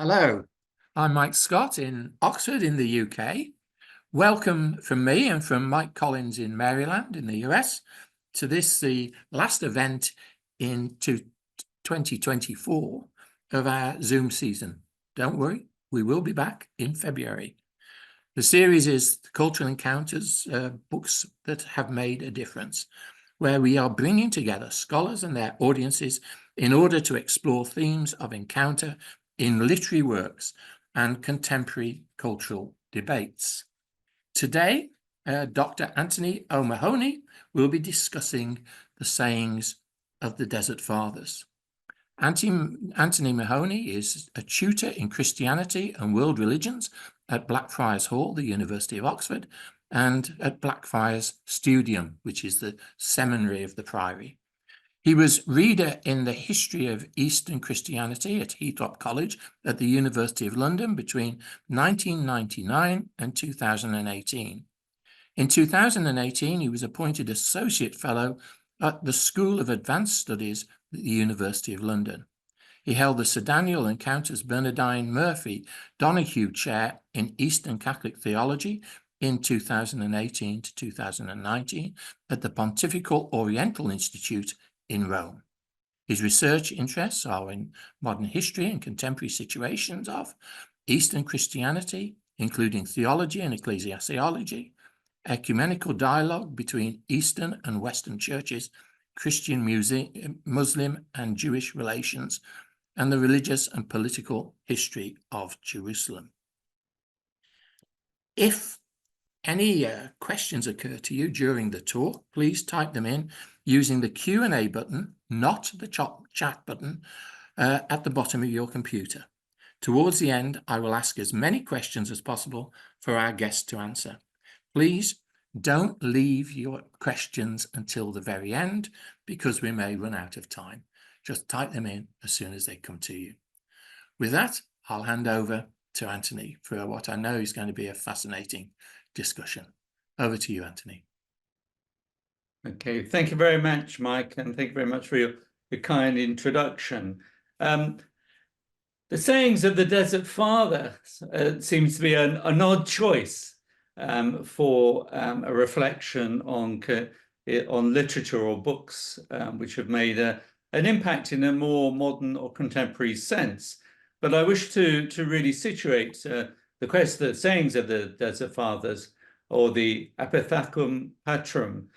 Hello, I'm Mike Scott in Oxford in the UK. Welcome from me and from Mike Collins in Maryland in the US to this, the last event in 2024 of our Zoom season. Don't worry, we will be back in February. The series is Cultural Encounters, books that have made a difference, where we are bringing together scholars and their audiences in order to explore themes of encounter in literary works and contemporary cultural debates. Today, Dr. Anthony O'Mahony will be discussing the sayings of the Desert Fathers. Anthony Mahoney is a tutor in Christianity and world religions at Blackfriars Hall, the University of Oxford, and at Blackfriars Studium, which is the seminary of the Priory. He was reader in the history of Eastern Christianity at Heathrop College at the University of London between 1999 and 2018. In 2018, he was appointed Associate Fellow at the School of Advanced Studies at the University of London. He held the Sir Daniel and Countess Bernardine Murphy Donoghue Chair in Eastern Catholic Theology in 2018 to 2019 at the Pontifical Oriental Institute in Rome. His research interests are in modern history and contemporary situations of Eastern Christianity, including theology and ecclesiology, ecumenical dialogue between Eastern and Western churches, Christian, Muslim and Jewish relations, and the religious and political history of Jerusalem. If any questions occur to you during the talk, please type them in using the Q&A button, not the chat button, at the bottom of your computer. Towards the end, I will ask as many questions as possible for our guests to answer. Please don't leave your questions until the very end because we may run out of time. Just type them in as soon as they come to you. With that, I'll hand over to Anthony for what I know is going to be a fascinating discussion. Over to you, Anthony. Okay, thank you very much, Mike, and thank you very much for your kind introduction. The sayings of the Desert Father seems to be an odd choice for a reflection on literature or books which have made an impact in a more modern or contemporary sense. But I wish to really situate the sayings of the Desert Fathers, or the Apophthegmata Patrum,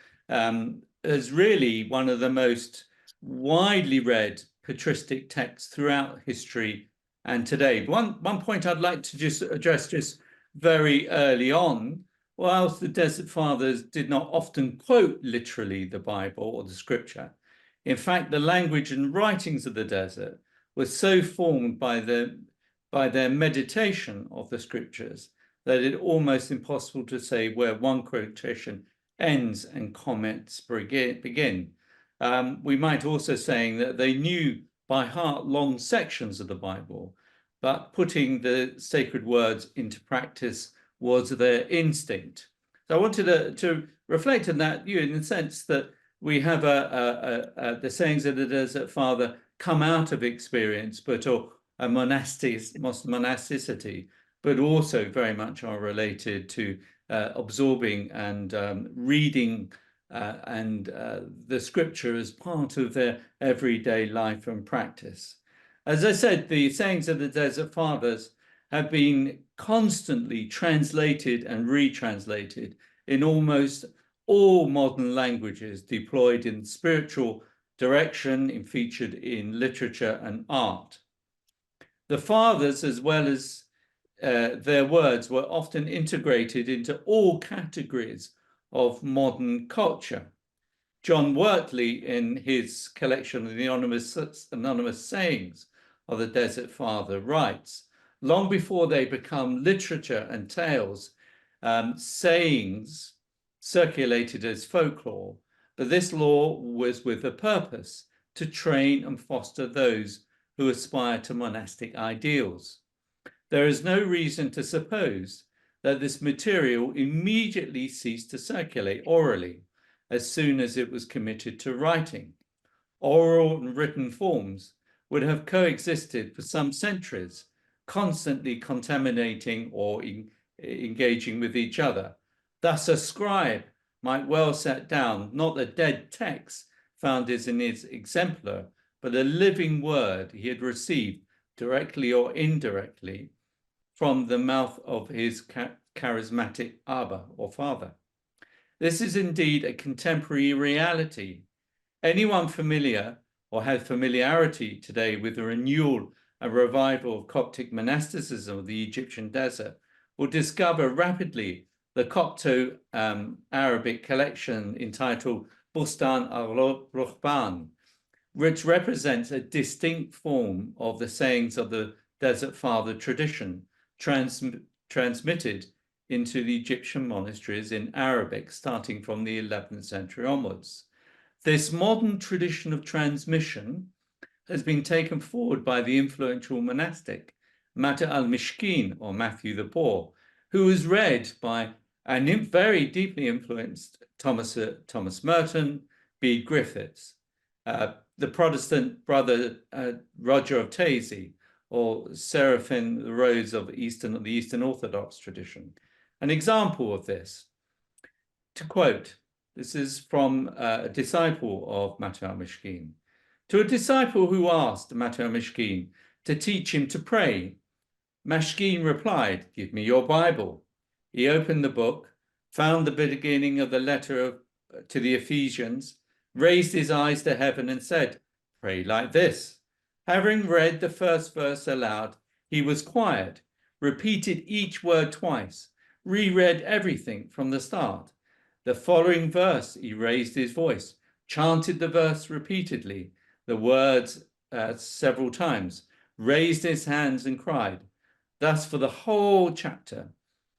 as really one of the most widely read patristic texts throughout history and today. One point I'd like to just address just very early on, whilst the Desert Fathers did not often quote literally the Bible or the scripture, in fact, the language and writings of the desert were so formed by their meditation of the scriptures that it's almost impossible to say where one quotation ends and comments begin. We might also say that they knew by heart long sections of the Bible, but putting the sacred words into practice was their instinct. So I wanted to reflect on that in the sense that we have the sayings of the Desert Father come out of experience, but or a monasticity, but also very much are related to absorbing and reading the scripture as part of their everyday life and practice. As I said, the sayings of the Desert Fathers have been constantly translated and retranslated in almost all modern languages, deployed in spiritual direction and featured in literature and art. The Fathers, as well as their words, were often integrated into all categories of modern culture. John Wortley, in his collection of the anonymous sayings of the Desert Father, writes, long before they become literature and tales, sayings circulated as folklore, but this law was with a purpose, to train and foster those who aspire to monastic ideals. There is no reason to suppose that this material immediately ceased to circulate orally as soon as it was committed to writing. Oral and written forms would have coexisted for some centuries constantly contaminating or engaging with each other. Thus, a scribe might well set down not a dead text found in his exemplar, but a living word he had received directly or indirectly from the mouth of his charismatic Abba or father. This is indeed a contemporary reality. Anyone familiar or has familiarity today with the renewal and revival of Coptic monasticism of the Egyptian desert will discover rapidly the Copto-Arabic collection entitled Bustan al-Ruhban, which represents a distinct form of the sayings of the Desert Father tradition, transmitted into the Egyptian monasteries in Arabic, starting from the 11th century onwards. This modern tradition of transmission has been taken forward by the influential monastic Mata al-Mishkin, or Matthew the Poor, who was read by and very deeply influenced Thomas Merton, Bede Griffiths, the Protestant brother Roger of Taizé, or Seraphim the Rose of the Eastern Orthodox tradition. An example of this, to quote, this is from a disciple of Mata al-Mishkin. To a disciple who asked Mata al-Mishkin to teach him to pray, Mashkin replied, "Give me your Bible." He opened the book, found the beginning of the letter to the Ephesians, raised his eyes to heaven and said, "Pray like this." Having read the first verse aloud, he was quiet, repeated each word twice, reread everything from the start. The following verse, he raised his voice, chanted the verse repeatedly, the words several times, raised his hands and cried. Thus, for the whole chapter,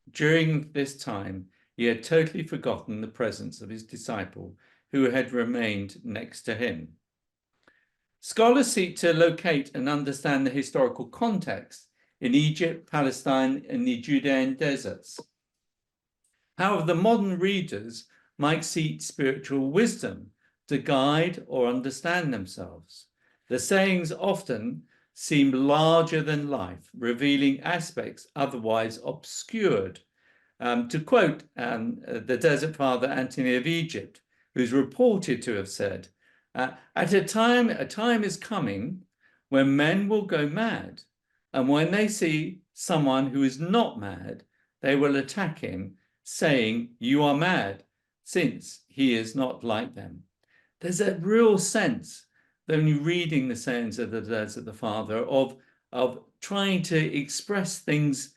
during this time, he had totally forgotten the presence of his disciple, who had remained next to him. Scholars seek to locate and understand the historical context in Egypt, Palestine, and the Judean deserts. However, the modern readers might seek spiritual wisdom to guide or understand themselves. The sayings often seem larger than life, revealing aspects otherwise obscured. To quote the Desert Father Antony of Egypt, who's reported to have said, "At a time is coming when men will go mad, and when they see someone who is not mad, they will attack him, saying, 'You are mad,' since he is not like them." There's a real sense, when you're reading the sayings of the Desert the Father, of trying to express things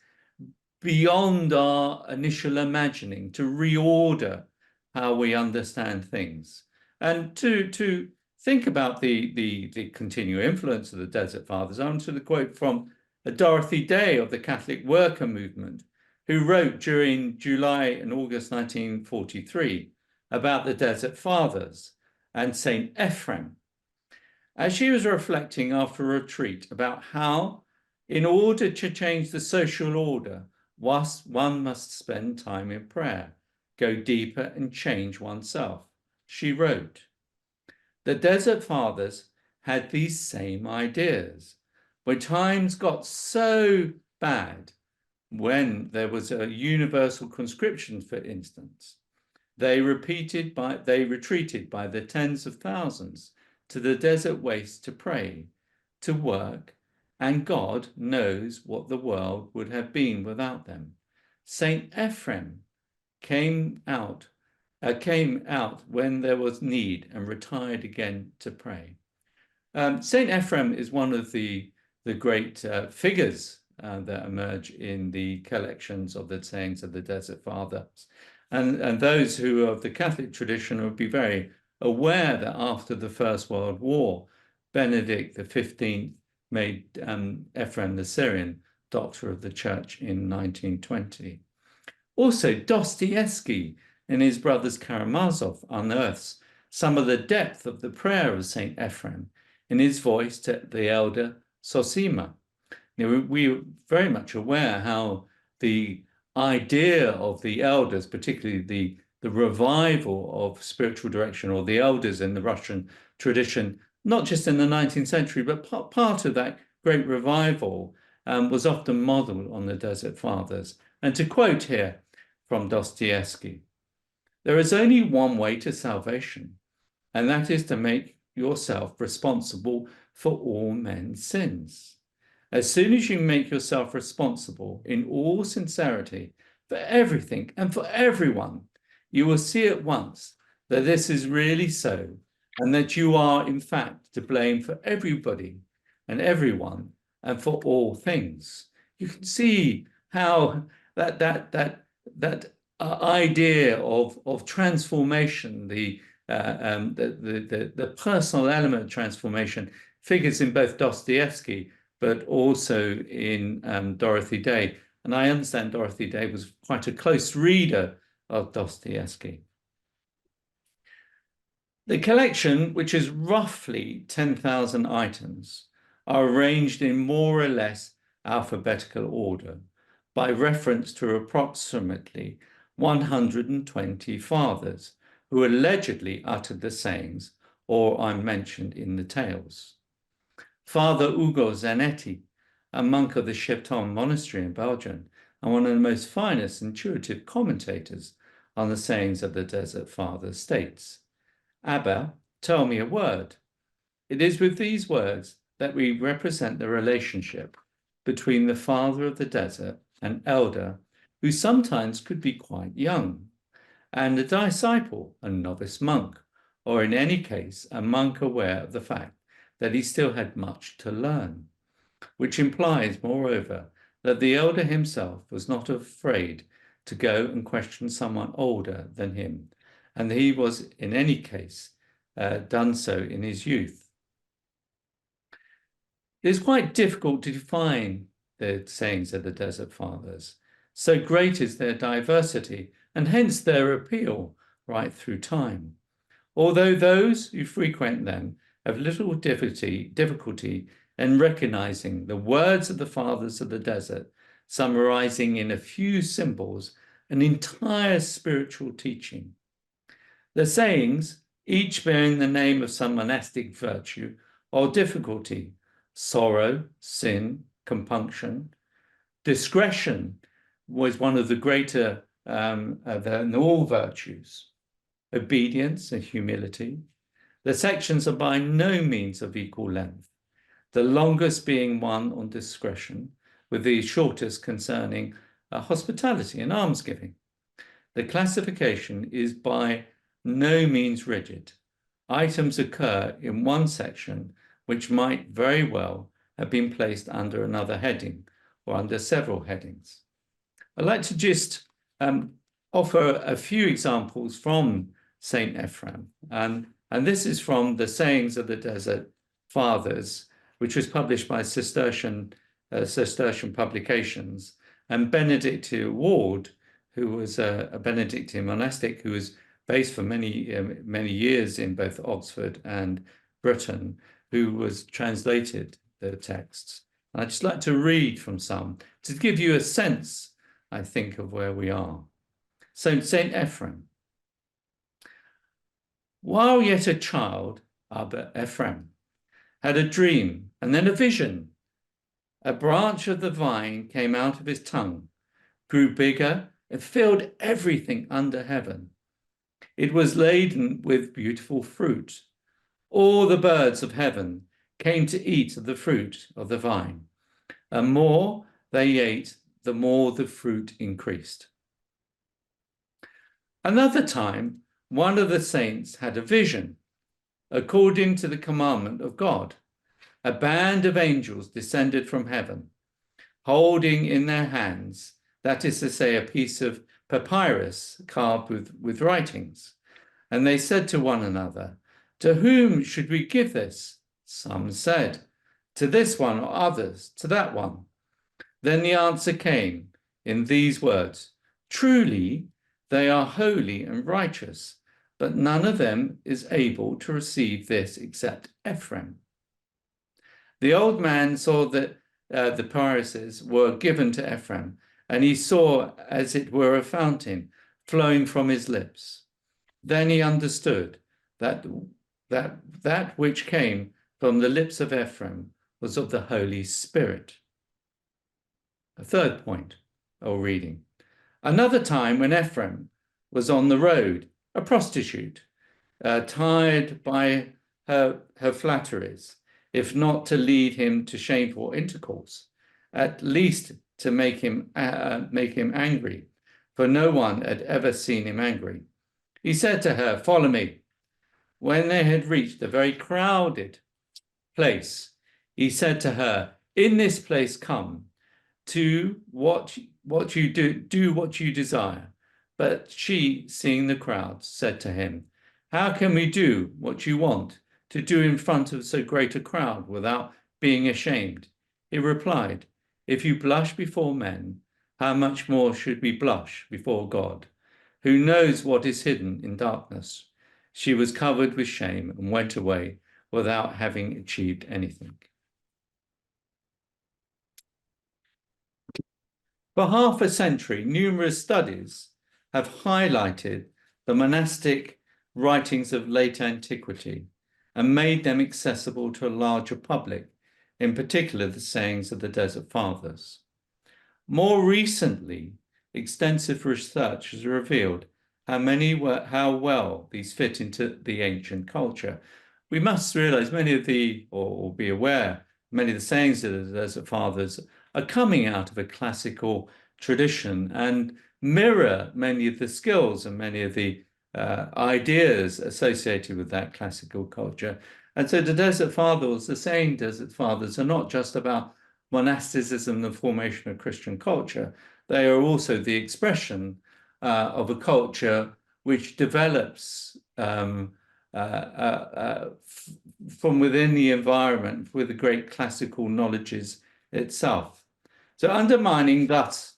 beyond our initial imagining, to reorder how we understand things, and to think about the continual influence of the Desert Fathers. I want to quote from Dorothy Day of the Catholic Worker Movement, who wrote during July and August 1943 about the Desert Fathers and Saint Ephrem, as she was reflecting after a retreat about how, in order to change the social order, one must spend time in prayer, go deeper and change oneself. She wrote, "The Desert Fathers had these same ideas. When times got so bad, when there was a universal conscription, for instance, they retreated by the tens of thousands to the desert waste to pray, to work, and God knows what the world would have been without them. Saint Ephrem came out when there was need and retired again to pray." Saint Ephrem is one of the great figures that emerge in the collections of the sayings of the Desert Fathers. And those who are of the Catholic tradition would be very aware that after the First World War, Benedict XV made Ephrem the Syrian Doctor of the Church in 1920. Also, Dostoevsky, in his Brothers Karamazov, unearths some of the depth of the prayer of Saint Ephrem in his voice to the elder Sosima. We're very much aware how the idea of the elders, particularly the revival of spiritual direction, or the elders in the Russian tradition, not just in the 19th century, but part of that great revival, was often modeled on the Desert Fathers. And to quote here from Dostoevsky, there is only one way to salvation, and that is to make yourself responsible for all men's sins. As soon as you make yourself responsible in all sincerity for everything and for everyone, you will see at once that this is really so, and that you are, in fact, to blame for everybody and everyone and for all things. You can see how that idea of transformation, the personal element of transformation, figures in both Dostoevsky but also in Dorothy Day. And I understand Dorothy Day was quite a close reader of Dostoevsky. The collection, which is roughly 10,000 items, are arranged in more or less alphabetical order by reference to approximately 120 fathers who allegedly uttered the sayings or are mentioned in the tales. Father Ugo Zanetti, a monk of the Georgetown monastery in Belgium, and one of the most finest intuitive commentators on the sayings of the Desert Fathers, states, "Abba, tell me a word. It is with these words that we represent the relationship between the father of the desert, an elder who sometimes could be quite young, and a disciple, a novice monk, or in any case, a monk aware of the fact that he still had much to learn, which implies, moreover, that the elder himself was not afraid to go and question someone older than him, and he was, in any case, done so in his youth." It is quite difficult to define the sayings of the Desert Fathers. So great is their diversity, and hence their appeal right through time. Although those who frequent them have little difficulty in recognizing the words of the Fathers of the Desert, summarizing in a few symbols an entire spiritual teaching. The sayings, each bearing the name of some monastic virtue or difficulty: sorrow, sin, compunction. Discretion was one of the greater than all virtues. Obedience and humility. The sections are by no means of equal length, the longest being one on discretion, with the shortest concerning hospitality and almsgiving. The classification is by no means rigid. Items occur in one section which might very well have been placed under another heading or under several headings. I'd like to just offer a few examples from St. Ephrem. And this is from the Sayings of the Desert Fathers, which was published by Cistercian Publications. And Benedict Ward, who was a Benedictine monastic who was based for many years in both Oxford and Britain, who was translated the texts. And I'd just like to read from some to give you a sense, I think, of where we are. So St. Ephrem. While yet a child, Abba Ephrem had a dream and then a vision. A branch of the vine came out of his tongue, grew bigger, and filled everything under heaven. It was laden with beautiful fruit. All the birds of heaven came to eat of the fruit of the vine, and more they ate, the more the fruit increased. Another time, one of the saints had a vision. According to the commandment of God, a band of angels descended from heaven, holding in their hands, that is to say, a piece of papyrus carved with writings. And they said to one another, "To whom should we give this?" Some said, "To this one," or others, "To that one." Then the answer came in these words, "Truly, they are holy and righteous, but none of them is able to receive this except Ephrem." The old man saw that the papyruses were given to Ephrem, and he saw, as it were, a fountain flowing from his lips. Then he understood that which came from the lips of Ephrem was of the Holy Spirit. A third point or reading. Another time when Ephraim was on the road, a prostitute, tired by her flatteries, if not to lead him to shameful intercourse, at least to make him angry, for no one had ever seen him angry. He said to her, "Follow me." When they had reached a very crowded place, he said to her, "In this place come to what you do what you desire." But she, seeing the crowds, said to him, "How can we do what you want to do in front of so great a crowd without being ashamed?" He replied, "If you blush before men, how much more should we blush before God, who knows what is hidden in darkness?" She was covered with shame and went away without having achieved anything. For half a century, numerous studies have highlighted the monastic writings of late antiquity and made them accessible to a larger public, in particular the sayings of the Desert Fathers. More recently, extensive research has revealed how well these fit into the ancient culture. We must realize or be aware, many of the sayings of the Desert Fathers are coming out of a classical tradition and mirror many of the skills and many of the ideas associated with that classical culture. And so the Desert Fathers, the saying Desert Fathers, are not just about monasticism, the formation of Christian culture. They are also the expression of a culture which develops from within the environment with the great classical knowledges itself. So undermining thus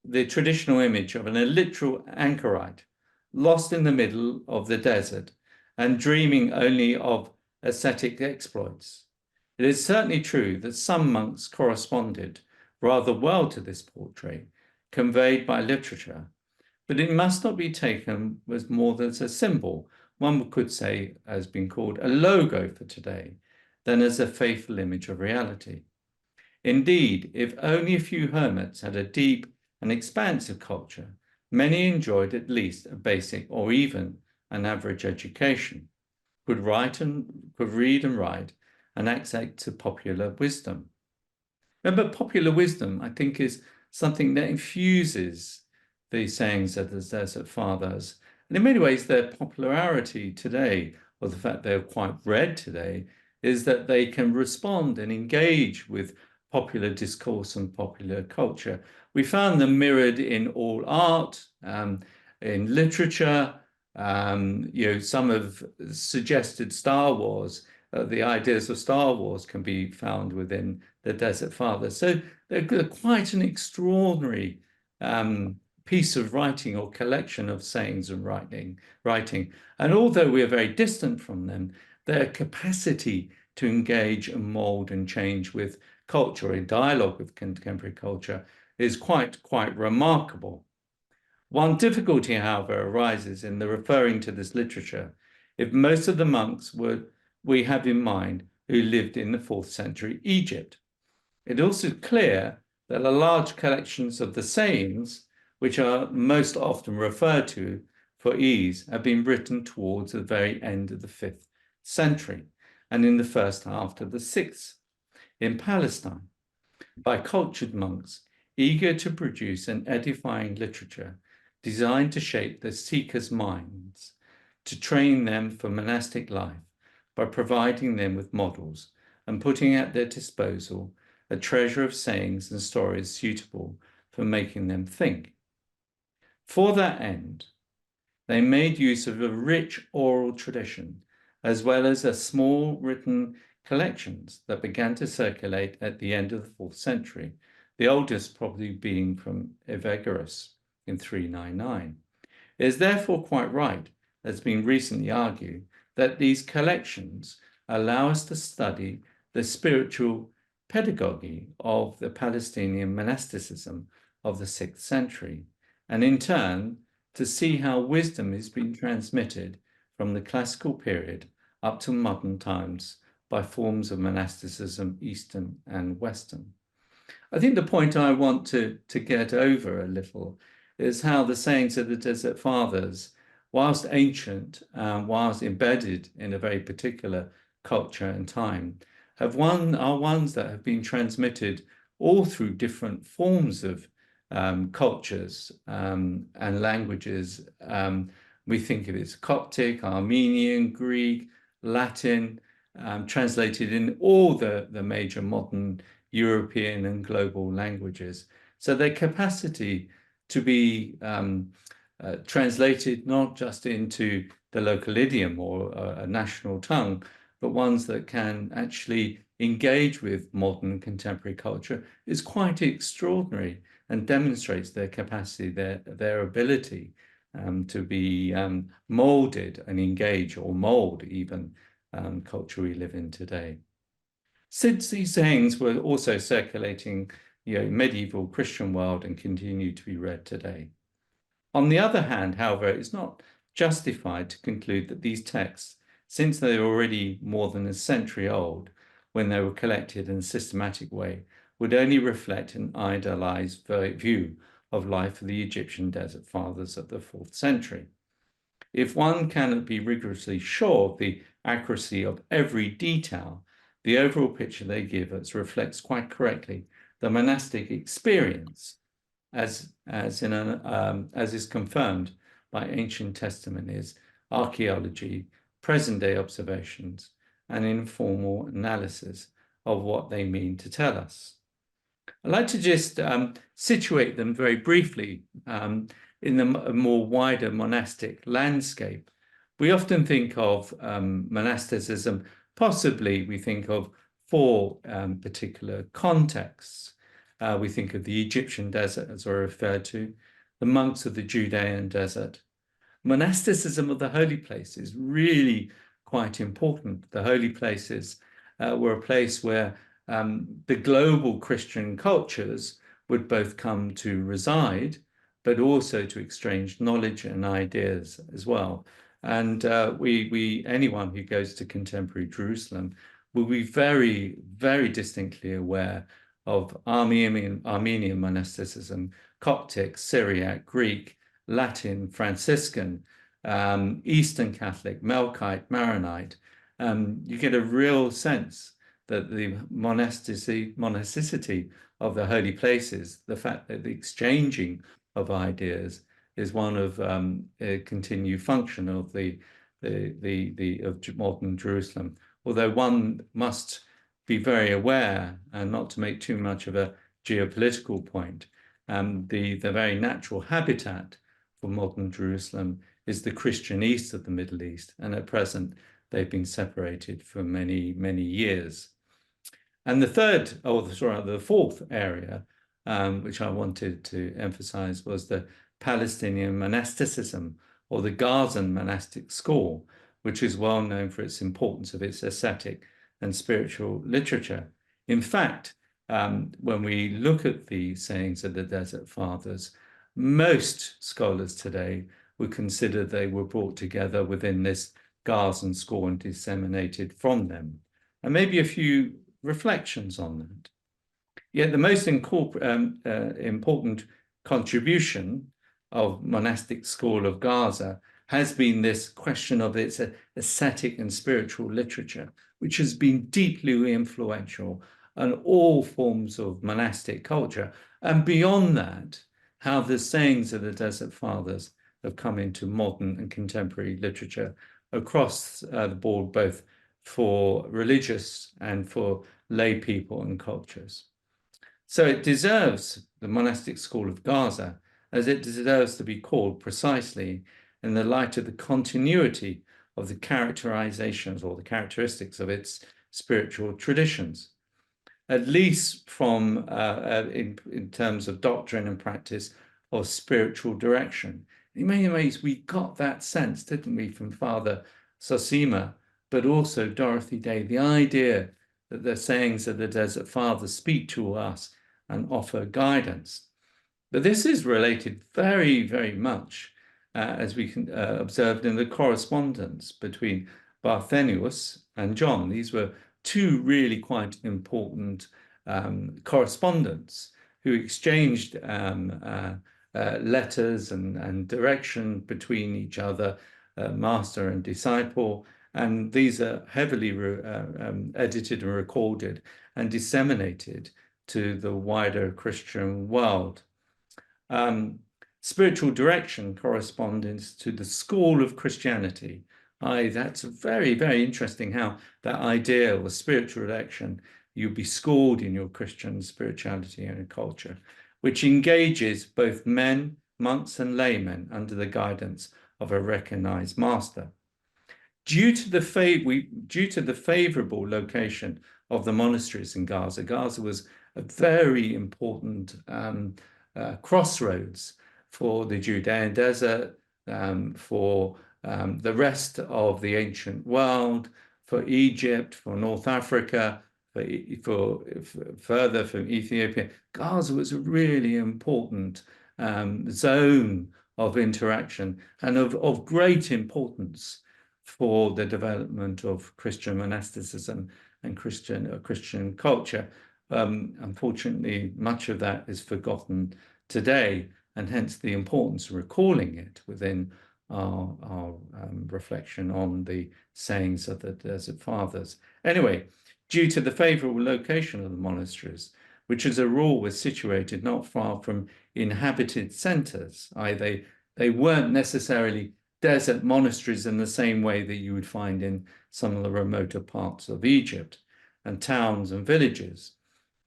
the traditional image of an illiterate anchorite lost in the middle of the desert and dreaming only of ascetic exploits. It is certainly true that some monks corresponded rather well to this portrait conveyed by literature, but it must not be taken as more than as a symbol, one could say has been called a logo for today, than as a faithful image of reality. Indeed, if only a few hermits had a deep and expansive culture, many enjoyed at least a basic or even an average education, could read and write, and access to popular wisdom. Remember, popular wisdom, I think, is something that infuses the sayings of the Desert Fathers. And in many ways, their popularity today, or the fact they're quite read today, is that they can respond and engage with popular discourse and popular culture. We found them mirrored in all art, in literature. Some have suggested Star Wars. The ideas of Star Wars can be found within the Desert Fathers. So they're quite an extraordinary piece of writing or collection of sayings and writing. And although we are very distant from them, their capacity to engage and mold and change with culture, in dialogue with contemporary culture, is quite remarkable. One difficulty, however, arises in the referring to this literature if most of the monks we have in mind who lived in the 4th century Egypt. It is also clear that the large collections of the sayings, which are most often referred to for ease, have been written towards the very end of the 5th century and in the first half of the 6th in Palestine by cultured monks eager to produce an edifying literature designed to shape the seekers' minds, to train them for monastic life by providing them with models and putting at their disposal a treasure of sayings and stories suitable for making them think. For that end, they made use of a rich oral tradition, as well as a small written collections that began to circulate at the end of the 4th century, the oldest probably being from Evagrius in 399. It is therefore quite right, as has been recently argued, that these collections allow us to study the spiritual pedagogy of the Palestinian monasticism of the 6th century, and in turn, to see how wisdom is being transmitted from the classical period up to modern times by forms of monasticism, Eastern and Western. I think the point I want to get over a little is how the sayings of the Desert Fathers, whilst ancient, whilst embedded in a very particular culture and time, are ones that have been transmitted all through different forms of cultures and languages. We think of it as Coptic, Armenian, Greek, Latin, translated in all the major modern European and global languages. So their capacity to be translated not just into the local idiom or a national tongue, but ones that can actually engage with modern contemporary culture is quite extraordinary and demonstrates their capacity, their ability to be molded and engage or mold even culture we live in today. Since these sayings were also circulating, medieval Christian world and continue to be read today. On the other hand, however, it's not justified to conclude that these texts, since they're already more than a century old, when they were collected in a systematic way, would only reflect an idealized view of life for the Egyptian Desert Fathers of the 4th century. If one cannot be rigorously sure of the accuracy of every detail, the overall picture they give us reflects quite correctly the monastic experience, as is confirmed by ancient testimonies, archaeology, present-day observations, and informal analysis of what they mean to tell us. I'd like to just situate them very briefly in the more wider monastic landscape. We often think of monasticism, possibly we think of 4 particular contexts. We think of the Egyptian desert, as I referred to, the monks of the Judean desert. Monasticism of the holy places, really quite important. The holy places were a place where the global Christian cultures would both come to reside, but also to exchange knowledge and ideas as well. And anyone who goes to contemporary Jerusalem will be very, very distinctly aware of Armenian monasticism, Coptic, Syriac, Greek, Latin, Franciscan, Eastern Catholic, Melkite, Maronite. You get a real sense that the monasticity of the holy places, the fact that the exchanging of ideas is one of a continued function of of modern Jerusalem. Although one must be very aware, and not to make too much of a geopolitical point, the very natural habitat for modern Jerusalem is the Christian east of the Middle East, and at present they've been separated for many, many years. And the 4th area, which I wanted to emphasize, was the Palestinian monasticism, or the Gazan monastic school, which is well known for its importance of its ascetic and spiritual literature. In fact, when we look at the sayings of the Desert Fathers, most scholars today would consider they were brought together within this Gazan school and disseminated from them. And maybe a few reflections on that. Yet the most important contribution of monastic school of Gaza has been this question of its ascetic and spiritual literature, which has been deeply influential on all forms of monastic culture. And beyond that, how the sayings of the Desert Fathers have come into modern and contemporary literature across the board, both for religious and for lay people and cultures. So it deserves the monastic school of Gaza, as it deserves to be called precisely in the light of the continuity of the characterizations or the characteristics of its spiritual traditions, at least from in terms of doctrine and practice or spiritual direction. In many ways, we got that sense, didn't we, from Father Zosima, but also Dorothy Day, the idea that the sayings of the Desert Fathers speak to us and offer guidance. But this is related very, very much, as we can observed in the correspondence between Barthenius and John. These were 2 really quite important correspondents who exchanged letters and direction between each other, master and disciple. And these are heavily edited and recorded and disseminated to the wider Christian world. Spiritual direction corresponds to the school of Christianity. That's very, very interesting how that idea of spiritual direction, you'll be schooled in your Christian spirituality and culture, which engages both men, monks, and laymen under the guidance of a recognized master. Due to the favorable location of the monasteries in Gaza, Gaza was a very important crossroads for the Judean desert, for the rest of the ancient world, for Egypt, for North Africa, for further from Ethiopia. Gaza was a really important zone of interaction and of great importance for the development of Christian monasticism and Christian culture. Unfortunately, much of that is forgotten today, and hence the importance of recalling it within our reflection on the sayings of the Desert Fathers. Anyway, due to the favorable location of the monasteries, which as a rule was situated not far from inhabited centers, they weren't necessarily desert monasteries in the same way that you would find in some of the remoter parts of Egypt, and towns and villages.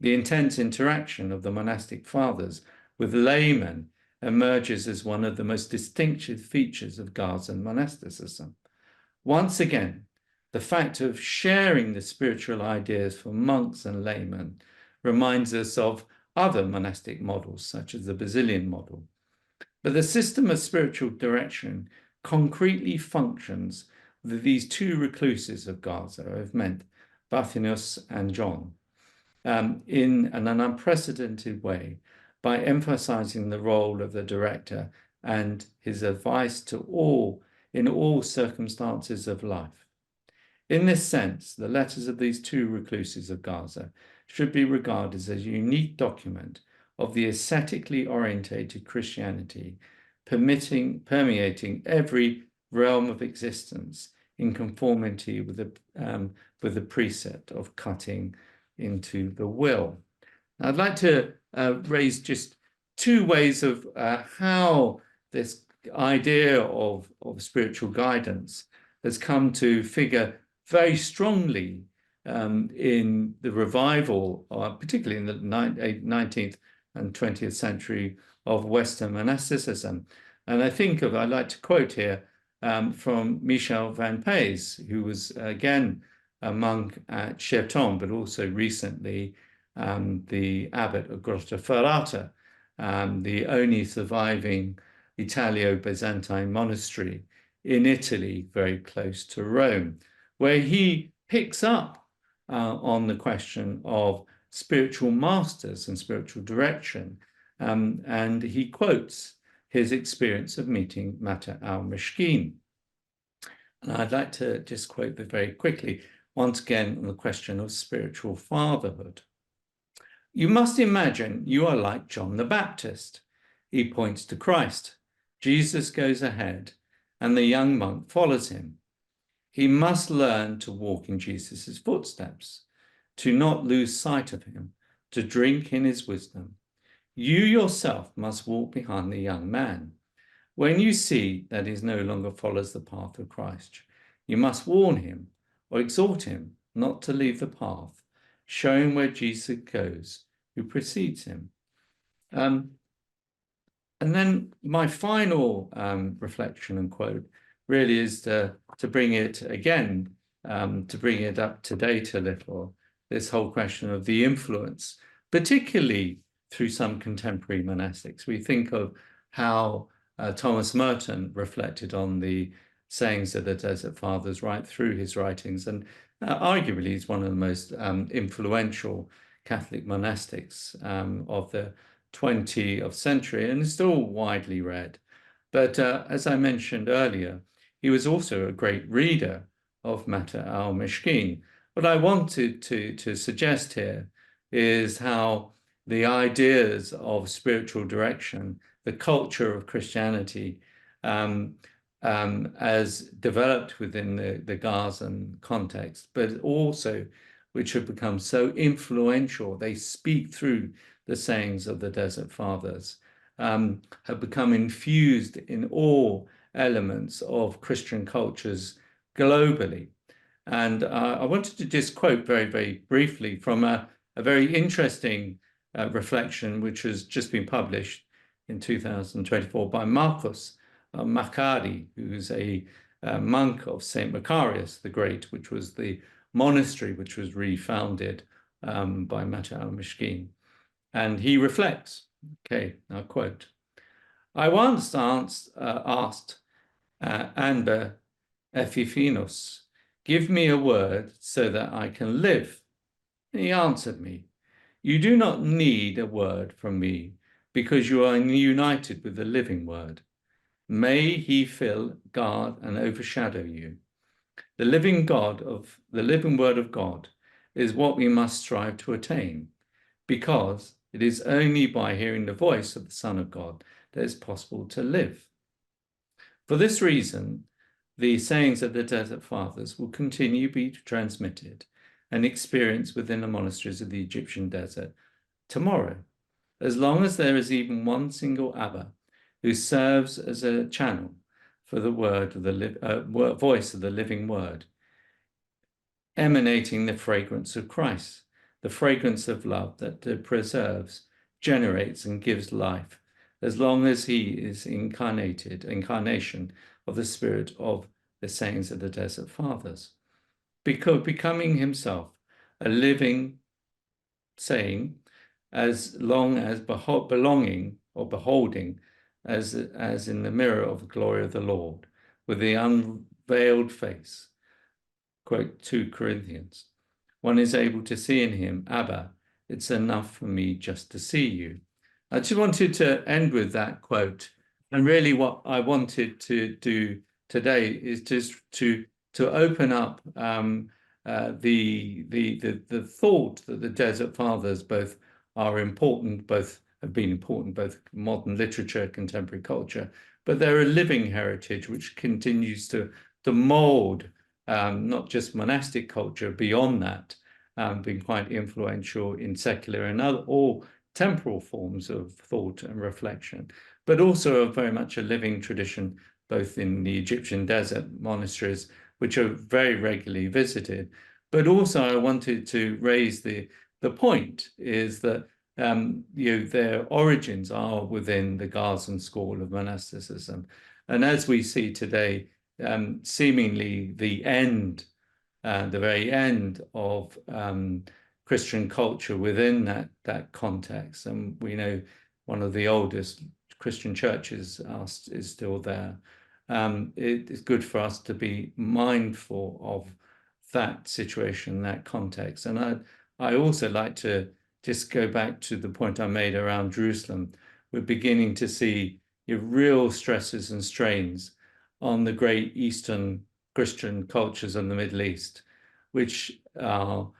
The intense interaction of the monastic fathers with laymen emerges as one of the most distinctive features of Gazan monasticism. Once again, the fact of sharing the spiritual ideas for monks and laymen reminds us of other monastic models, such as the Basilian model. But the system of spiritual direction concretely functions with these two recluses of Gaza, I've meant Barthinus and John, in an unprecedented way by emphasizing the role of the director and his advice to all in all circumstances of life. In this sense, the letters of these two recluses of Gaza should be regarded as a unique document of the ascetically orientated Christianity permeating every realm of existence in conformity with the precept of cutting into the will. Now, I'd like to raise just two ways of how this idea of spiritual guidance has come to figure very strongly in the revival, particularly in the 19th and 20th century of Western monasticism. And I'd like to quote here from Michel van Peys, who was again a monk at Georgetown, but also recently the abbot of Grottaferrata, the only surviving Italo-Byzantine monastery in Italy, very close to Rome, where he picks up on the question of spiritual masters and spiritual direction. And he quotes his experience of meeting Mata al-Mishkin. And I'd like to just quote that very quickly, once again on the question of spiritual fatherhood. You must imagine you are like John the Baptist. He points to Christ. Jesus goes ahead, and the young monk follows him. He must learn to walk in Jesus' footsteps, to not lose sight of him, to drink in his wisdom. You yourself must walk behind the young man. When you see that he no longer follows the path of Christ, you must warn him or exhort him not to leave the path, show him where Jesus goes, who precedes him. And then my final reflection and quote really is to bring it again, to bring it up to date a little, this whole question of the influence, particularly through some contemporary monastics. We think of how Thomas Merton reflected on the sayings of the Desert Fathers right through his writings, and arguably he's one of the most influential Catholic monastics of the 20th century, and is still widely read. But as I mentioned earlier, he was also a great reader of Mata al-Mishkin. What I wanted to suggest here is how the ideas of spiritual direction, the culture of Christianity, as developed within the Gazan context, but also which have become so influential, they speak through the sayings of the Desert Fathers, have become infused in all elements of Christian cultures globally. And I wanted to just quote very, very briefly from a very interesting reflection, which has just been published in 2024 by Marcus Macari, who's a monk of St. Macarius the Great, which was the monastery which was refounded by Mata al-Mishkin. And he reflects, okay, now quote, I once asked Anber Epiphanos, give me a word so that I can live. And he answered me, you do not need a word from me because you are united with the living word. May he fill, guard, and overshadow you. The living word of God is what we must strive to attain, because it is only by hearing the voice of the Son of God that it's possible to live. For this reason, the sayings of the Desert Fathers will continue to be transmitted and experienced within the monasteries of the Egyptian desert tomorrow, as long as there is even one single Abba who serves as a channel for the voice of the living word, emanating the fragrance of Christ, the fragrance of love that preserves, generates, and gives life, as long as he is incarnation of the spirit of the sayings of the Desert Fathers, becoming himself a living saying, as long as belonging or beholding as in the mirror of the glory of the Lord, with the unveiled face. Quote 2 Corinthians. One is able to see in him, Abba, it's enough for me just to see you. I just wanted to end with that quote. And really what I wanted to do today is just to open up the thought that the Desert Fathers both are important, both have been important, both modern literature, contemporary culture, but they're a living heritage which continues to mold not just monastic culture, beyond that, being quite influential in secular and all temporal forms of thought and reflection, but also very much a living tradition, both in the Egyptian desert monasteries, which are very regularly visited. But also I wanted to raise the point is that their origins are within the Gazan school of monasticism. And as we see today, seemingly the very end of Christian culture within that context. And we know one of the oldest Christian churches is still there. It is good for us to be mindful of that situation, that context. And I also like to just go back to the point I made around Jerusalem. We're beginning to see real stresses and strains on the great Eastern Christian cultures in the Middle East, which are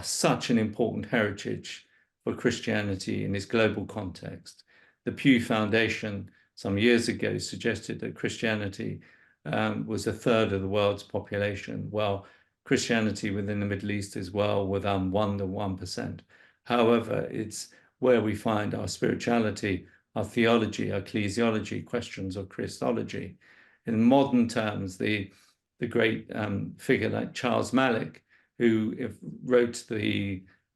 such an important heritage for Christianity in its global context. The Pew Foundation some years ago suggested that Christianity was a third of the world's population. Well, Christianity within the Middle East is well within 1%. However, it's where we find our spirituality, our theology, our ecclesiology, questions of Christology. In modern terms, the great figure like Charles Malik, who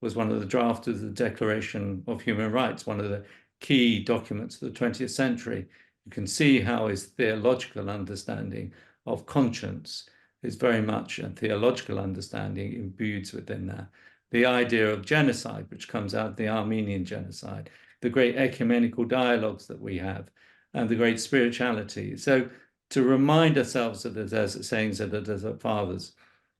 was one of the drafters of the Declaration of Human Rights, one of the key documents of the 20th century. You can see how his theological understanding of conscience is very much a theological understanding imbued within that. The idea of genocide, which comes out of the Armenian genocide, the great ecumenical dialogues that we have, and the great spirituality. So to remind ourselves of the desert sayings of the Desert Fathers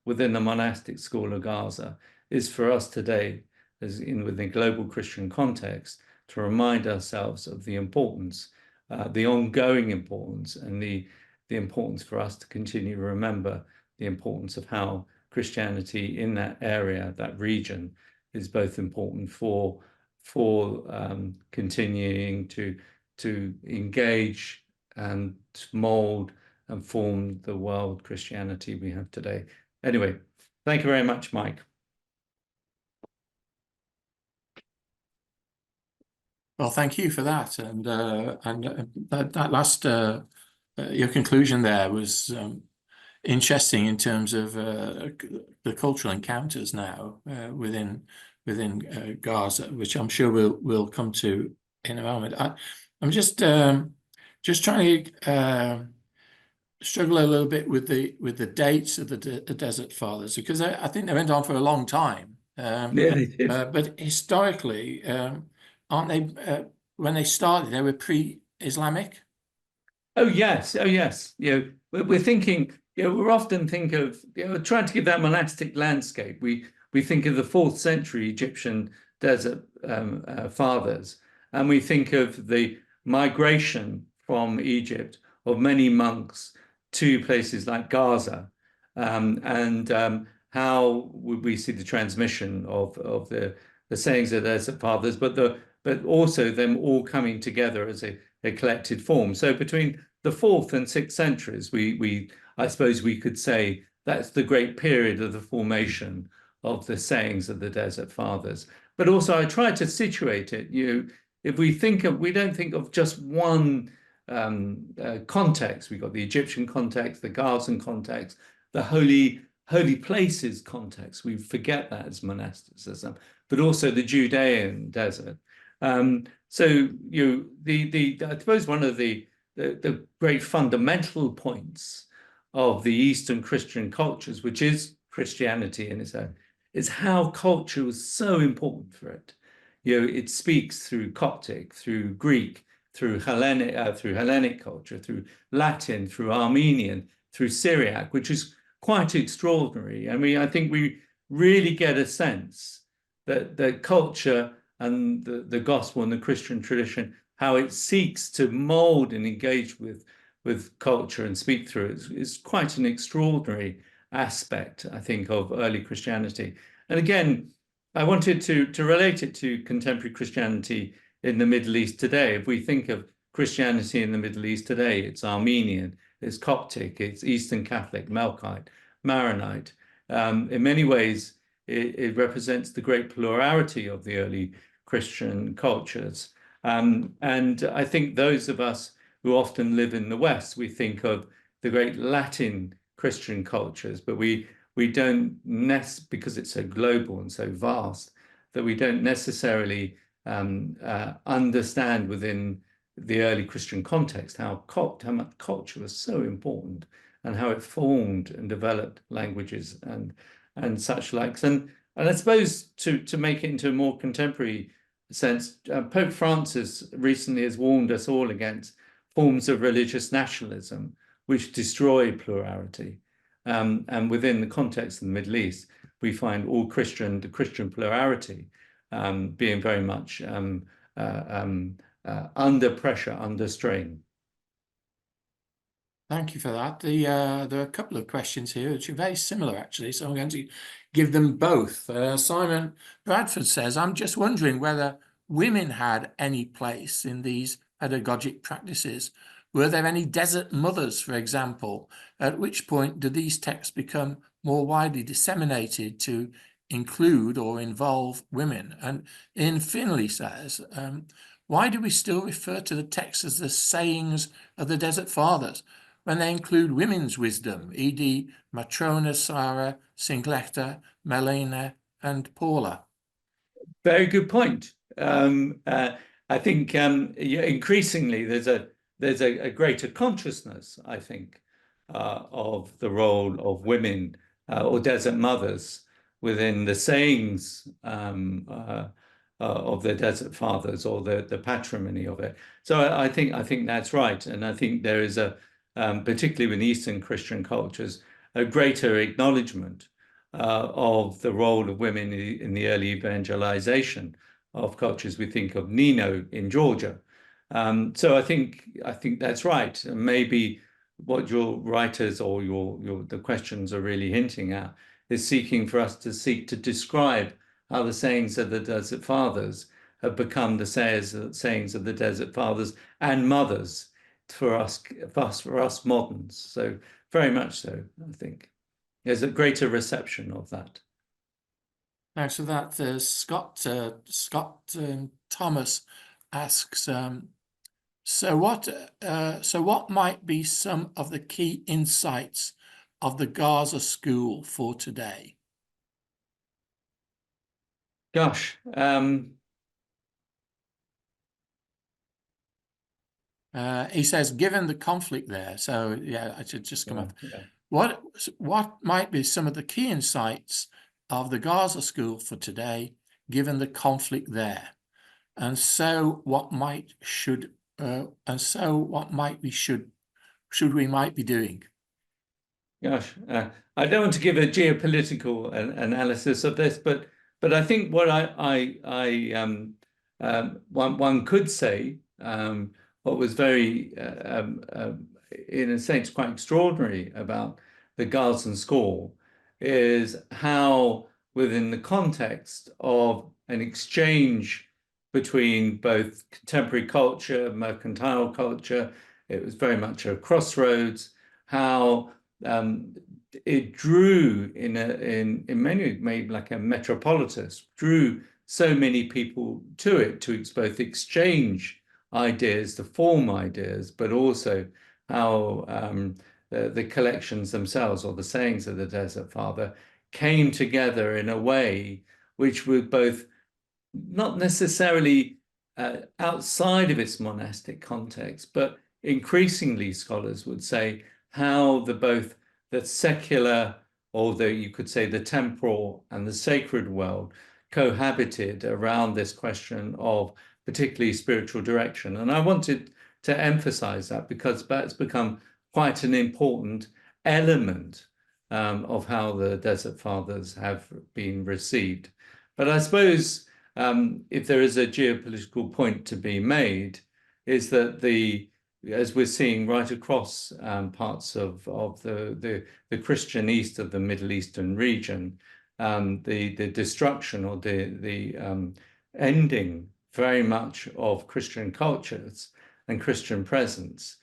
within the monastic school of Gaza is for us today, within the global Christian context, to remind ourselves of the importance, the ongoing importance, and the importance for us to continue to remember the importance of how Christianity in that area, that region, is both important for continuing to engage and mold and form the world Christianity we have today. Anyway, thank you very much, Mike. Well, thank you for that, and that last your conclusion there was interesting in terms of the cultural encounters now within Gaza, which I'm sure we'll come to in a moment. I'm just trying to struggle a little bit with the dates of the Desert Fathers, because I think they went on for a long time. Yeah, they did. But historically, aren't they? When they started, they were pre-Islamic. Oh yes, oh yes. We're thinking. We're often think of trying to give that monastic landscape. We think of the 4th century Egyptian desert fathers, and we think of the migration from Egypt of many monks to places like Gaza, and how we see the transmission of the sayings of the desert fathers, but also them all coming together as a collected form. So between the 4th and 6th centuries, I suppose we could say that's the great period of the formation of the sayings of the Desert Fathers. But also I try to situate it, if we don't think of just one context. We've got the Egyptian context, the Gazan context, the holy places context. We forget that as monasticism, but also the Judean desert. So I suppose one of the great fundamental points of the Eastern Christian cultures, which is Christianity in its own, is how culture was so important for it. It speaks through Coptic, through Greek, through Hellenic culture, through Latin, through Armenian, through Syriac, which is quite extraordinary. I think we really get a sense that culture and the gospel and the Christian tradition, how it seeks to mold and engage with culture and speak through it, is quite an extraordinary aspect, I think, of early Christianity. And again, I wanted to relate it to contemporary Christianity in the Middle East today. If we think of Christianity in the Middle East today, it's Armenian, it's Coptic, it's Eastern Catholic, Melkite, Maronite. In many ways, it represents the great plurality of the early Christian cultures. And I think those of us who often live in the West, we think of the great Latin Christian cultures, but we don't because it's so global and so vast, that we don't necessarily understand within the early Christian context how much culture was so important and how it formed and developed languages and such likes. And I suppose to make it into a more contemporary sense, Pope Francis recently has warned us all against forms of religious nationalism which destroy plurality. And within the context of the Middle East, we find the Christian plurality being very much under pressure, under strain. Thank you for that. There are a couple of questions here which are very similar, actually, so I'm going to give them both. Simon Bradford says, I'm just wondering whether women had any place in these pedagogic practices. Were there any desert mothers, for example? At which point do these texts become more widely disseminated to include or involve women? And Ian Finley says, why do we still refer to the texts as the sayings of the Desert Fathers when they include women's wisdom, e.g. Matrona, Sarah, Singlecta, Melina, and Paula? Very good point. I think increasingly there's a greater consciousness, I think, of the role of women or desert mothers within the sayings of the Desert Fathers or the patrimony of it. So I think that's right, and I think there is particularly with Eastern Christian cultures, a greater acknowledgement of the role of women in the early evangelization of cultures. We think of Nino in Georgia. So I think that's right. And maybe what your writers or the questions are really hinting at is seeking for us to seek to describe how the sayings of the Desert Fathers have become the sayings of the Desert Fathers and mothers for us moderns. So very much so, I think. There's a greater reception of that. Thanks for that. Scott Thomas asks, so what might be some of the key insights of the Gaza School for today? Gosh, he says, given the conflict there, so yeah, I should just come up. yeah. What might be some of the key insights of the Gaza School for today, given the conflict there? And so what might we might be doing? Gosh, I don't want to give a geopolitical analysis of this, but I think what one could say, what was very in a sense quite extraordinary about the Gazan School is how, within the context of an exchange between both contemporary culture, mercantile culture, it was very much a crossroads, how it drew in many ways, made like a metropolis, drew so many people to it to both exchange ideas, to form ideas, but also how the collections themselves, or the sayings of the Desert Father, came together in a way which were both not necessarily outside of its monastic context, but increasingly scholars would say how both the secular, or you could say the temporal and the sacred world, cohabited around this question of particularly spiritual direction. And I wanted to emphasize that because that's become quite an important element of how the Desert Fathers have been received. But I suppose if there is a geopolitical point to be made, is that as we're seeing right across parts of the Christian east of the Middle Eastern region, the destruction or the ending very much of Christian cultures and Christian presence,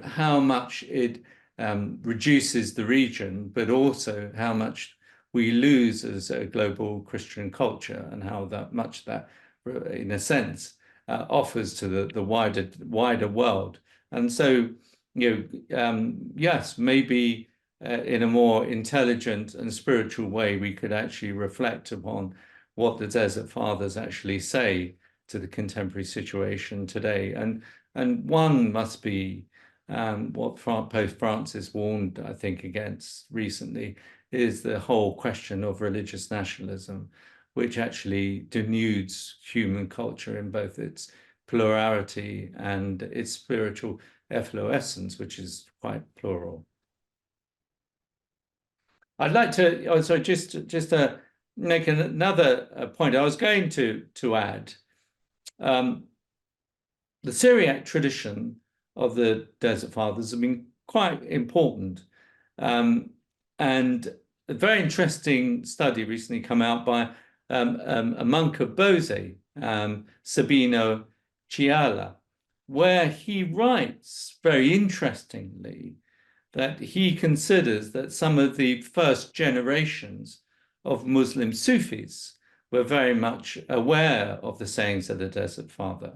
how much it reduces the region, but also how much we lose as a global Christian culture, and how much that, in a sense, offers to the wider world. And so, yes, maybe in a more intelligent and spiritual way, we could actually reflect upon what the Desert Fathers actually say to the contemporary situation today. And one must be what Pope Francis warned, I think, against recently, is the whole question of religious nationalism, which actually denudes human culture in both its plurality and its spiritual efflorescence, which is quite plural. I'd like to also just to make another point I was going to add. The Syriac tradition of the Desert Fathers have been quite important. And a very interesting study recently come out by a monk of Bose, Sabino Ciala, where he writes very interestingly that he considers that some of the first generations of Muslim Sufis were very much aware of the sayings of the Desert Father.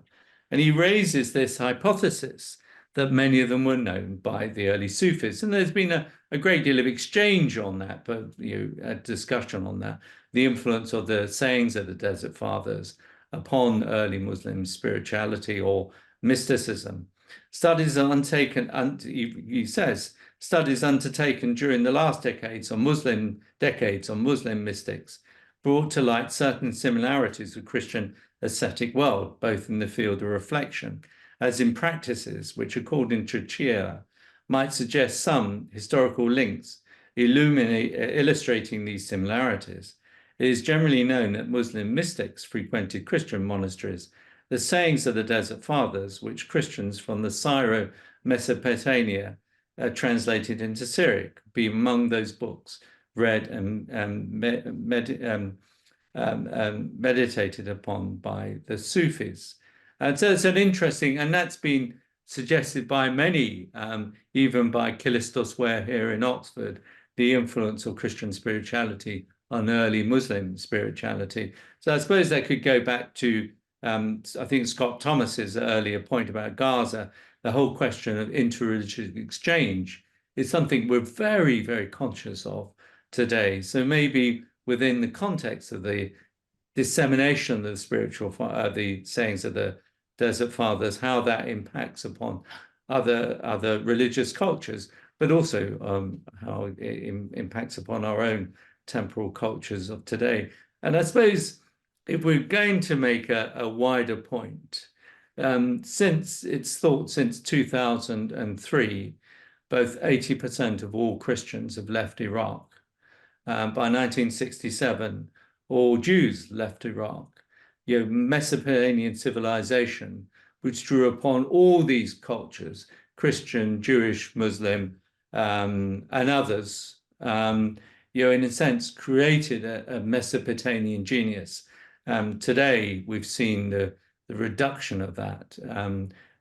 And he raises this hypothesis that many of them were known by the early Sufis. And there's been a great deal of exchange on that, but a discussion on that, the influence of the sayings of the Desert Fathers upon early Muslim spirituality or mysticism. Studies are undertaken, he says, studies undertaken during the last decades on Muslim mystics brought to light certain similarities with Christian ascetic world, both in the field of reflection as in practices which, according to Chia, might suggest some historical links illustrating these similarities. It is generally known that Muslim mystics frequented Christian monasteries. The sayings of the Desert Fathers, which Christians from the Syro-Mesopotamia translated into Syriac, be among those books read and meditated upon by the Sufis. And so it's an interesting, and that's been suggested by many, even by Kilistos Ware here in Oxford, the influence of Christian spirituality on early Muslim spirituality. So I suppose that could go back to, I think, Scott Thomas's earlier point about Gaza. The whole question of interreligious exchange is something we're very, very conscious of today. So maybe within the context of the dissemination of the spiritual, the sayings of the Desert Fathers, how that impacts upon other religious cultures, but also how it impacts upon our own temporal cultures of today. And I suppose if we're going to make a wider point, since it's thought since 2003, both 80% of all Christians have left Iraq. By 1967, all Jews left Iraq. Mesopotamian civilization, which drew upon all these cultures, Christian, Jewish, Muslim, and others, in a sense, created a Mesopotamian genius. Today, we've seen the reduction of that,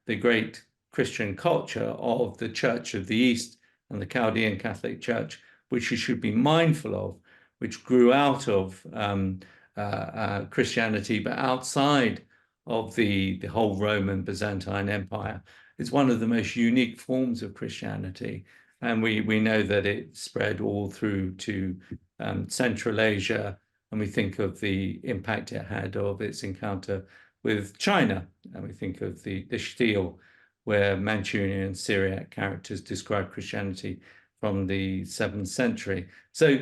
the great Christian culture of the Church of the East and the Chaldean Catholic Church, which you should be mindful of, which grew out of Christianity, but outside of the whole Roman Byzantine Empire. It's one of the most unique forms of Christianity. And we know that it spread all through to Central Asia. And we think of the impact it had of its encounter with China. And we think of the Stele, where Manchurian and Syriac characters describe Christianity from the 7th century. So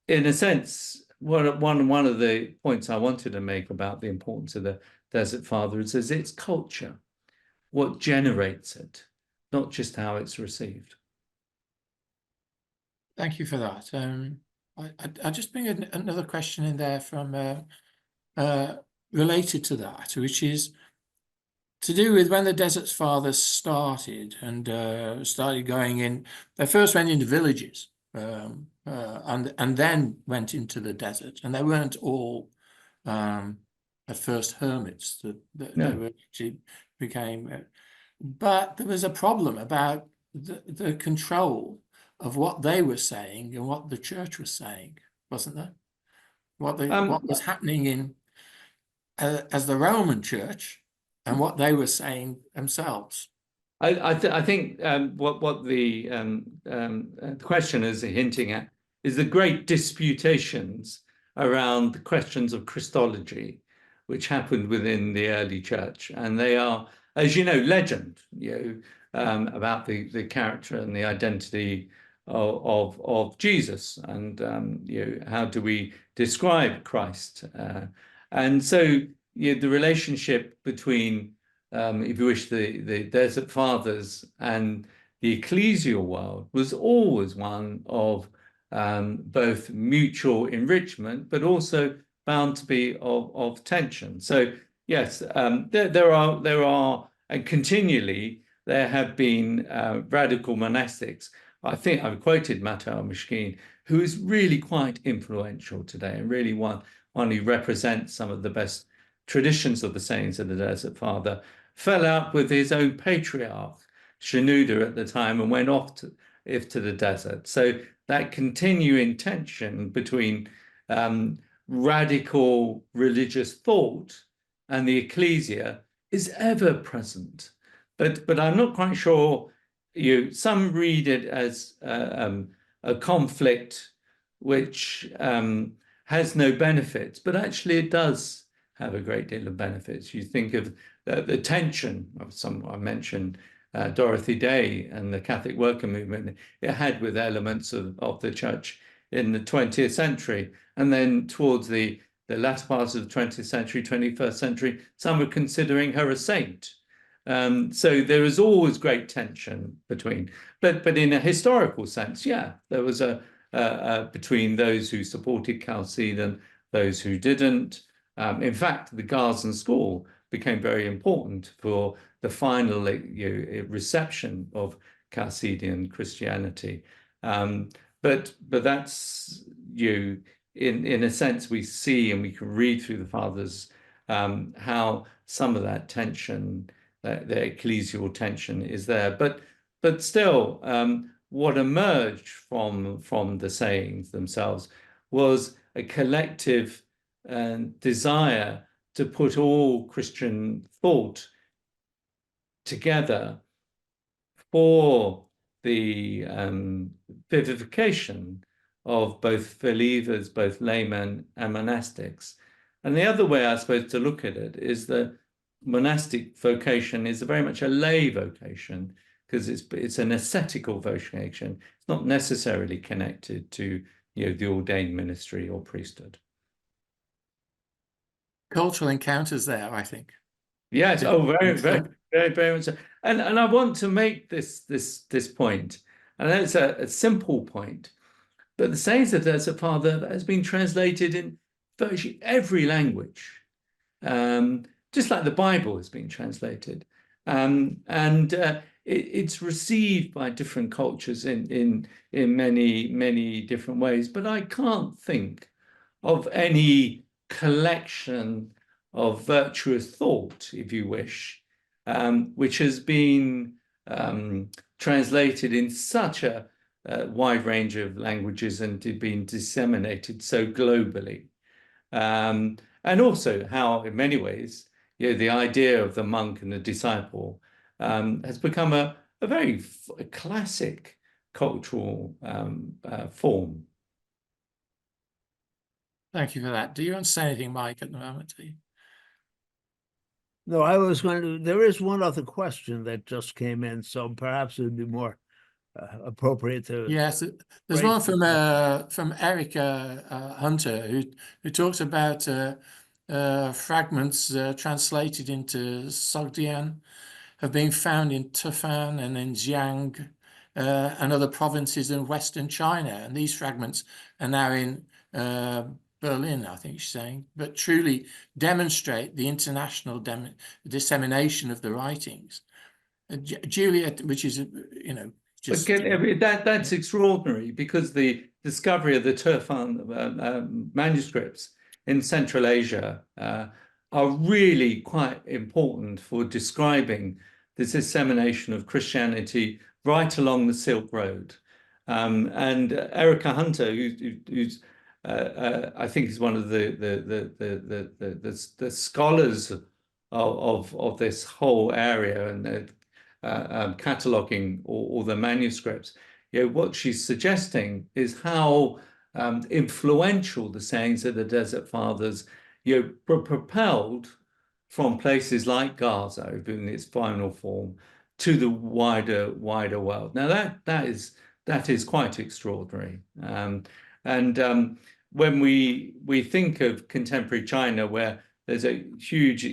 in a sense, one of the points I wanted to make about the importance of the Desert Fathers is its culture, what generates it, not just how it's received. Thank you for that. I just bring another question in there from related to that, which is to do with when the Desert Fathers started and started going in. They first went into villages and then went into the desert, and they weren't all at first hermits. They were actually became, but there was a problem about the control of what they were saying and what the church was saying, wasn't there? What was happening in as the Roman Church and what they were saying themselves. I think what the question is hinting at is the great disputations around the questions of Christology, which happened within the early church, and they are, as you know, legend. About the character and the identity of Jesus, and how do we describe Christ? And so the relationship between, if you wish, the Desert Fathers and the ecclesial world was always one of both mutual enrichment, but also bound to be of tension. So yes, there are, and continually there have been radical monastics. I think I've quoted Matteo Mishkin, who is really quite influential today, and really one who represents some of the best traditions of the sayings of the Desert Father, fell out with his own patriarch, Shenouda, at the time, and went off to the desert. So that continuing tension between radical religious thought and the ecclesia is ever present. But I'm not quite sure. Some read it as a conflict which has no benefits, but actually it does have a great deal of benefits. You think of the tension of I mentioned Dorothy Day and the Catholic worker movement it had with elements of the church in the 20th century. And then towards the latter part of the 20th century, 21st century, some were considering her a saint. So there is always great tension between, but in a historical sense, yeah, there was a between those who supported Chalcedon, those who didn't. In fact, the Gazan school became very important for the final reception of Chalcedon Christianity. But that's in a sense, we see and we can read through the fathers how some of that tension, the ecclesial tension, is there. But still, what emerged from the sayings themselves was a collective desire to put all Christian thought together for the vivification of both believers, both laymen and monastics. And the other way, I suppose, to look at it is that monastic vocation is very much a lay vocation, because it's an ascetical vocation. It's not necessarily connected to the ordained ministry or priesthood. Cultural encounters there, I think. Yes. Oh, very much so. And I want to make this point, and it's a simple point, but the sayings of the Desert Father has been translated in virtually every language, just like the Bible has been translated, it's received by different cultures in many different ways. But I can't think of any collection of virtuous thought, if you wish, which has been translated in such a wide range of languages and been disseminated so globally. And also how, in many ways, the idea of the monk and the disciple has become a very classic cultural form. Thank you for that. Do you want to say anything, Mike, at the moment? No, I was going to. There is one other question that just came in, so perhaps it would be more appropriate to. Yes, there's one from Erica Hunter who talks about fragments translated into Sogdian have been found in Tufan and in Jiang and other provinces in Western China, and these fragments are now in Berlin, I think she's saying, but truly demonstrate the international dissemination of the writings. Julia, which is, just... Again, that's extraordinary, because the discovery of the Turfan manuscripts in Central Asia are really quite important for describing the dissemination of Christianity right along the Silk Road. And Erica Hunter, who's I think is one of the scholars of this whole area and cataloging all the manuscripts, what she's suggesting is how influential the sayings of the Desert Fathers were propelled from places like Gaza in its final form to the wider world. Now that is quite extraordinary. When we think of contemporary China, where there's a huge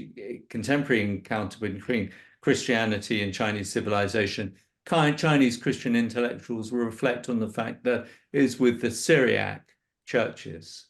contemporary encounter between Christianity and Chinese civilization, Chinese Christian intellectuals will reflect on the fact that it is with the Syriac churches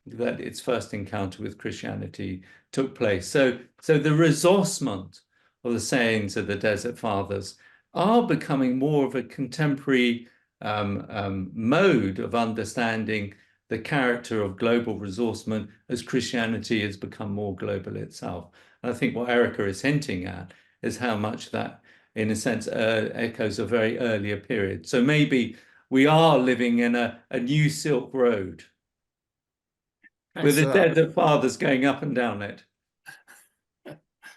that its first encounter with Christianity took place. So the ressourcement of the sayings of the Desert Fathers are becoming more of a contemporary mode of understanding the character of global ressourcement as Christianity has become more global itself. And I think what Erica is hinting at is how much that, in a sense, echoes a very earlier period. So maybe we are living in a new Silk Road with the Desert Fathers going up and down it.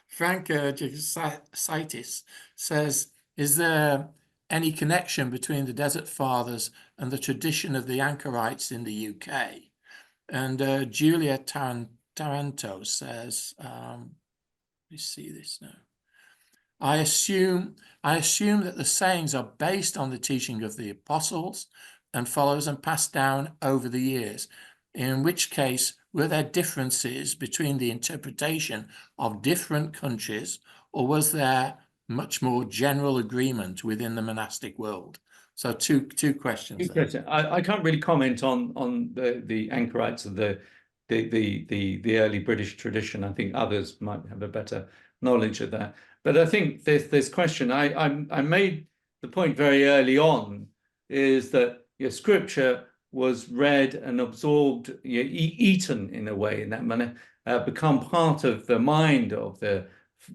Frank Gigacitis says, is there any connection between the Desert Fathers and the tradition of the anchorites in the UK? And Julia Taranto says, let me see this now. I assume that the sayings are based on the teaching of the apostles and followers and passed down over the years, in which case were there differences between the interpretation of different countries, or was there much more general agreement within the monastic world? So two questions there. I can't really comment on the anchorites of the early British tradition. I think others might have a better knowledge of that. But I think this question, I made the point very early on, is that your scripture was read and absorbed, eaten in a way, in that manner, become part of the mind of the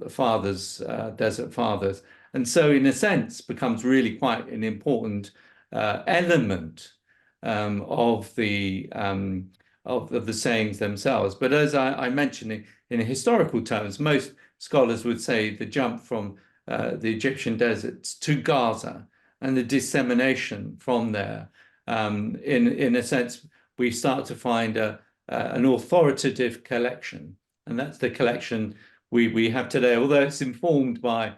fathers, desert fathers, and so in a sense becomes really quite an important element of the sayings themselves. But as I mentioned, in historical terms, most scholars would say the jump from the Egyptian deserts to Gaza and the dissemination from there. In a sense, we start to find an authoritative collection, and that's the collection we have today. Although it's informed by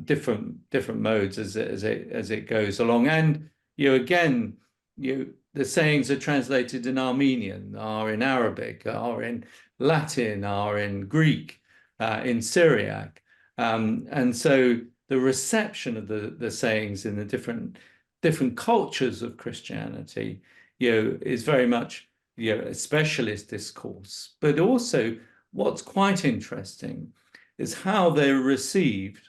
different modes as it goes along, and again, the sayings are translated in Armenian, are in Arabic, are in Latin, are in Greek, in Syriac, and so the reception of the sayings in the different cultures of Christianity, is very much, a specialist discourse. But also, what's quite interesting is how they're received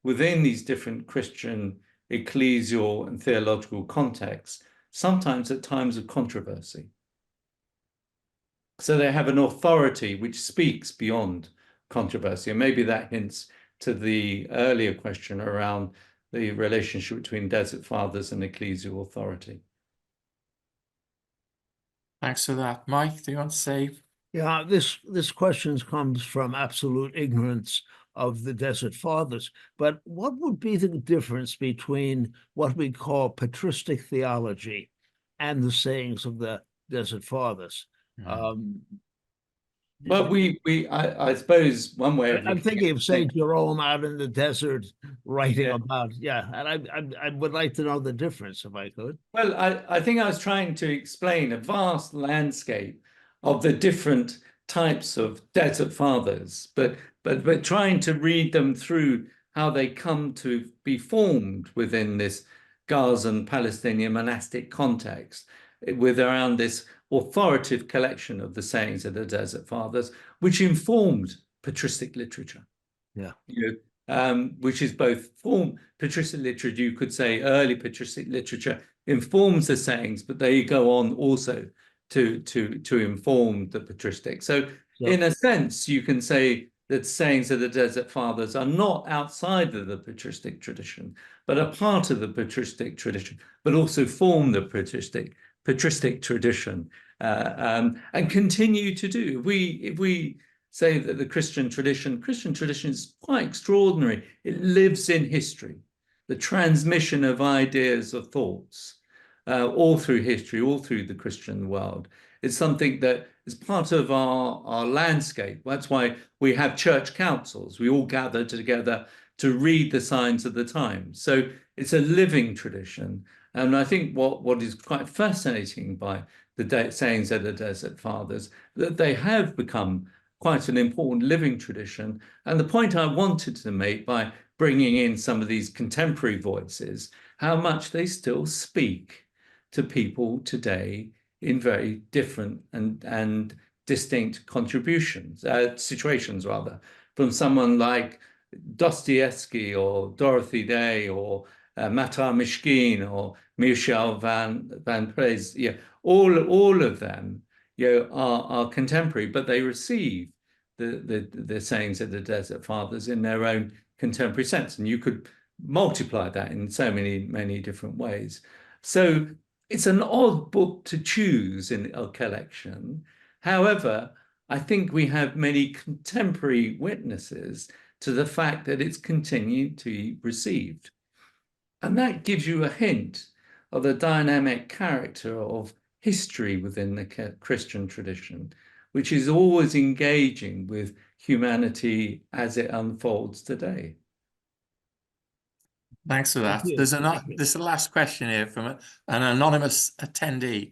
within these different Christian ecclesial and theological contexts, sometimes at times of controversy. So they have an authority which speaks beyond controversy, and maybe that hints to the earlier question around the relationship between desert fathers and ecclesial authority. Thanks for that. Mike, do you want to say? Yeah, this question comes from absolute ignorance of the desert fathers. But what would be the difference between what we call patristic theology and the sayings of the desert fathers? Well, I suppose one way of I'm thinking of Saint it, Jerome out in the desert writing Yeah. about, and I would like to know the difference if I could. Well, I think I was trying to explain a vast landscape of the different types of desert fathers, but trying to read them through how they come to be formed within this Gazan Palestinian monastic context, with around this authoritative collection of the sayings of the desert fathers, which informed patristic literature. Yeah. Which is both patristic literature, you could say early patristic literature informs the sayings, but they go on also to inform the patristic. So in a sense, you can say that sayings of the desert fathers are not outside of the patristic tradition, but a part of the patristic tradition, but also form the patristic tradition, and continue to do. If we say that the Christian tradition is quite extraordinary. It lives in history, the transmission of ideas, of thoughts, all through history, all through the Christian world. It's something that is part of our landscape. That's why we have church councils. We all gather together to read the signs of the times. So it's a living tradition. And I think what is quite fascinating by the sayings of the Desert Fathers, that they have become quite an important living tradition. And the point I wanted to make by bringing in some of these contemporary voices, how much they still speak to people today in very different and distinct situations rather, from someone like Dostoevsky or Dorothy Day or Matar Mishkin or Michel van Prez. All of them are contemporary, but they receive the sayings of the Desert Fathers in their own contemporary sense. And you could multiply that in so many different ways. So it's an odd book to choose in a collection. However, I think we have many contemporary witnesses to the fact that it's continued to be received. And that gives you a hint of the dynamic character of history within the Christian tradition, which is always engaging with humanity as it unfolds today. Thanks for that. There's a last question here from an anonymous attendee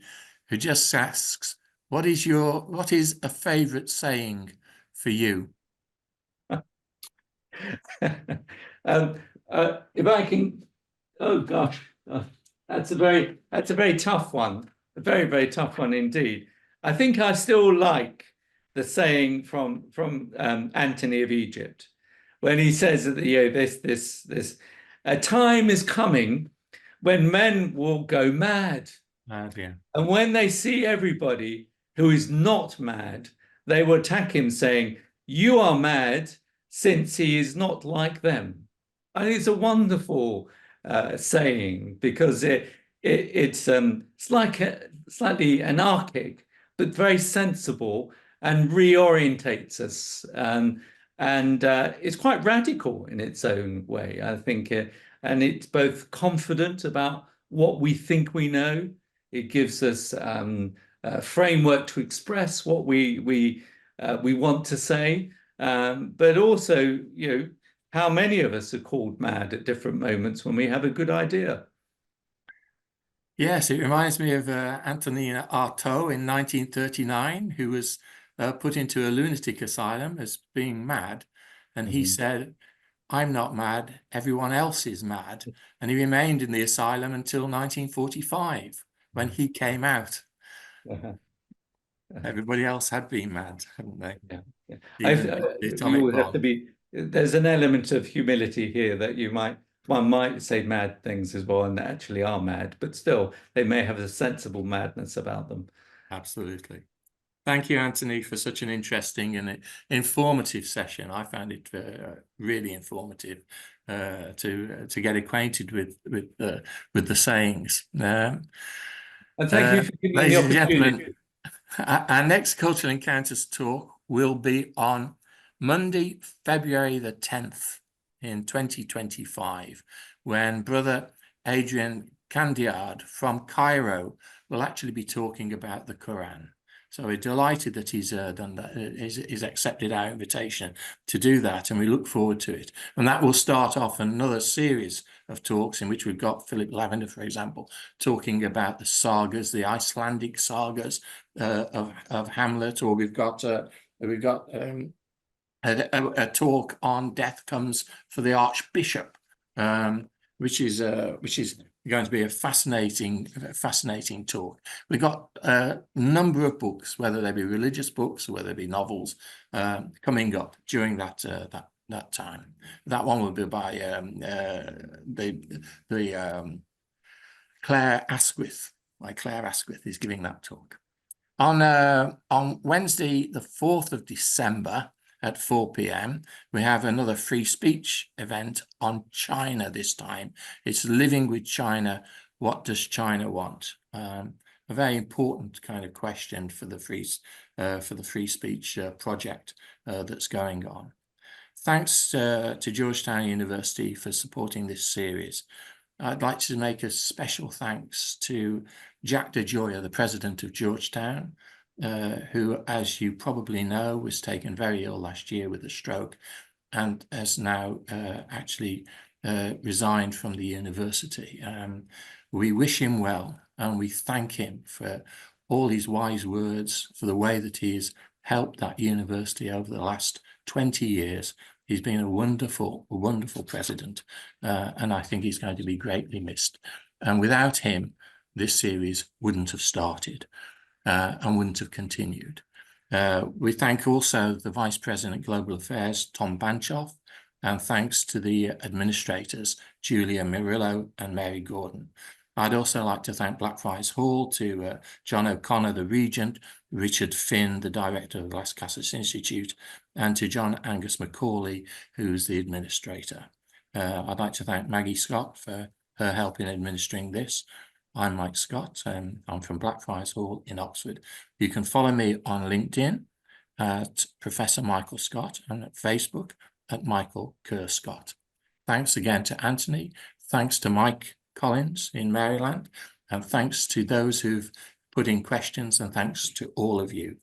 who just asks, what is a favorite saying for you? If I can, oh gosh, that's a very tough one, a very tough one indeed. I think I still like the saying from Antony of Egypt, when he says that this a time is coming when men will go mad Yeah. And when they see everybody who is not mad, they will attack him saying, "You are mad," since he is not like them. I think it's a wonderful saying, because it's like slightly anarchic, but very sensible, and reorientates us. And it's quite radical in its own way, I think. And it's both confident about what we think we know. It gives us a framework to express what we want to say, but also, you know, how many of us are called mad at different moments when we have a good idea. Yes, it reminds me of Antonin Artaud in 1939, who was put into a lunatic asylum as being mad. And he said, "I'm not mad, everyone else is mad." And he remained in the asylum until 1945, when he came out. Everybody else had been mad, hadn't they? Yeah, yeah. Even the atomic You would have bomb. to be. There's an element of humility here that one might say mad things as well, and they actually are mad, but still they may have a sensible madness about them. Absolutely. Thank you, Anthony, for such an interesting and informative session. I found it really informative to get acquainted with the sayings. And thank you for giving me Ladies the and opportunity. gentlemen, our next Cultural Encounters talk will be on Monday, February the 10th in 2025, when Brother Adrian Candiard from Cairo will actually be talking about the Quran. So we're delighted that he's done that, he's accepted our invitation to do that, and we look forward to it. And that will start off another series of talks in which we've got Philip Lavender, for example, talking about the sagas, the Icelandic sagas of Hamlet, or we've got a talk on Death Comes for the Archbishop, which is going to be a fascinating talk. We've got a number of books, whether they be religious books or whether they be novels, coming up during that time. That one will be by Claire Asquith. Claire Asquith is giving that talk. On Wednesday, the 4th of December at 4 p.m, we have another free speech event on China this time. It's Living with China. What does China want? A very important kind of question for the free speech project that's going on. Thanks to Georgetown University for supporting this series. I'd like to make a special thanks to Jack DeGioia, the president of Georgetown, who, as you probably know, was taken very ill last year with a stroke and has now actually resigned from the university. We wish him well, and we thank him for all his wise words, for the way that he has helped that university over the last 20 years. He's been a wonderful president, and I think he's going to be greatly missed. And without him, this series wouldn't have started and wouldn't have continued. We thank also the Vice President Global Affairs, Tom Banchoff, and thanks to the administrators, Julia Murillo and Mary Gordon. I'd also like to thank Blackfriars Hall, to John O'Connor, the Regent, Richard Finn, the Director of the Las Casas Institute, and to John Angus Macaulay, who's the administrator. I'd like to thank Maggie Scott for her help in administering this. I'm Mike Scott, and I'm from Blackfriars Hall in Oxford. You can follow me on LinkedIn at Professor Michael Scott, and at Facebook at Michael Kerr Scott. Thanks again to Anthony. Thanks to Mike Collins in Maryland, and thanks to those who've put in questions, and thanks to all of you.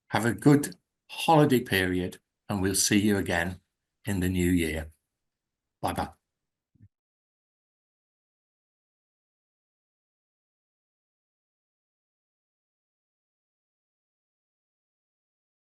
Have a good holiday period, and we'll see you again in the new year. Bye-bye.